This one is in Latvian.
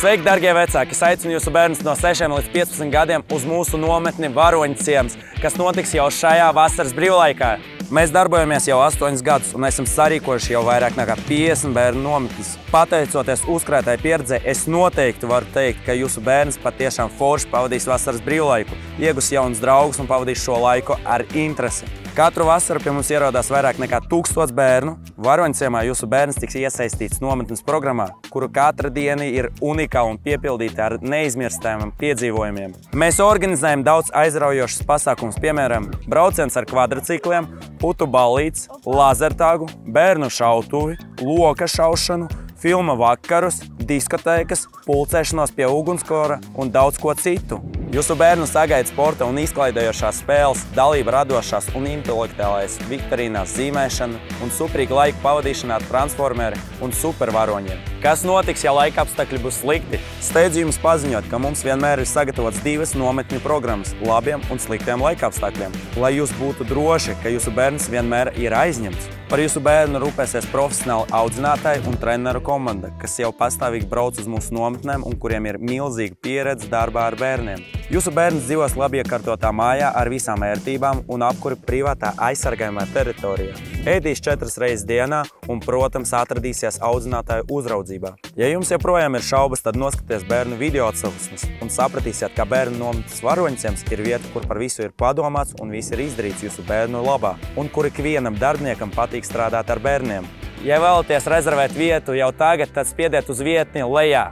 Sveiki, darbie vecāki! Es aicinu jūsu bērnus no 6 līdz 15 gadiem uz mūsu nometni Varoņu ciems, kas notiks jau šajā vasaras brīvlaikā. Mēs darbojamies jau 8 gadus un esam sarīkojuši jau vairāk nekā 50 bērnu nometnes. Pateicoties uzkrātai pieredzei, es noteikti varu teikt, ka jūsu bērns patiešām forši pavadīs vasaras brīvlaiku, iegūs jaunus draugus un pavadīs šo laiku ar interesi. Katru vasaru pie mums ierodās vairāk nekā 1000 bērnu. Varoņciemā jūsu bērns tiks iesaistīts nometnes programmā, kuru katra diena ir unikāla un piepildīta ar neizmirstamiem piedzīvojumiem. Mēs organizējam daudz aizraujošas pasākumus, piemēram, brauciens ar kvadricikliem, putu ballītes, lazertāgu, bērnu šautuvi, loka šaušanu, filmu vakarus, diskotēkas, pulcēšanos pie ugunskura un daudz ko citu. Jūsu bērnu sagaida sporta un izklaidējošās spēles, dalība radošās un intelektuālais viktorīnās zīmēšana un superīga laika pavadīšana ar transformeri un supervaroņiem. Kas notiks, ja laika apstākļi būs slikti? Steidzu jums paziņot, ka mums vienmēr ir sagatavots 2 nometņu programmas labiem un sliktiem laika apstākļiem, lai jūs būtu droši, ka jūsu bērns vienmēr ir aizņemts. Par jūsu bērnu rūpēsies profesionāli audzinātāji un treneru komanda, kas jau pastāvīgi brauc uz mūsu nometnēm un kuriem ir milzīga pieredze darbā ar bērniem. Jūsu bērns dzīvos labi iekārtotā mājā ar visām ērtībām un apkuri privātā aizsargājumā teritorijā. Ēdīs 4 reizes dienā un, protams, atradīsies audzinātāju uzraudzībā. Ja jums joprojām ir šaubas, tad noskaties bērnu video atsauksmes un sapratīsiet, ka bērnu nometnes Varoņciems ir vieta, kur par visu ir padomāts un viss ir izdarīts jūsu bērnu labā, un kur ikvienam darbiniekam patīk strādāt ar bērniem. Ja vēlaties rezervēt vietu jau tagad, tad spiediet uz vietni lejā.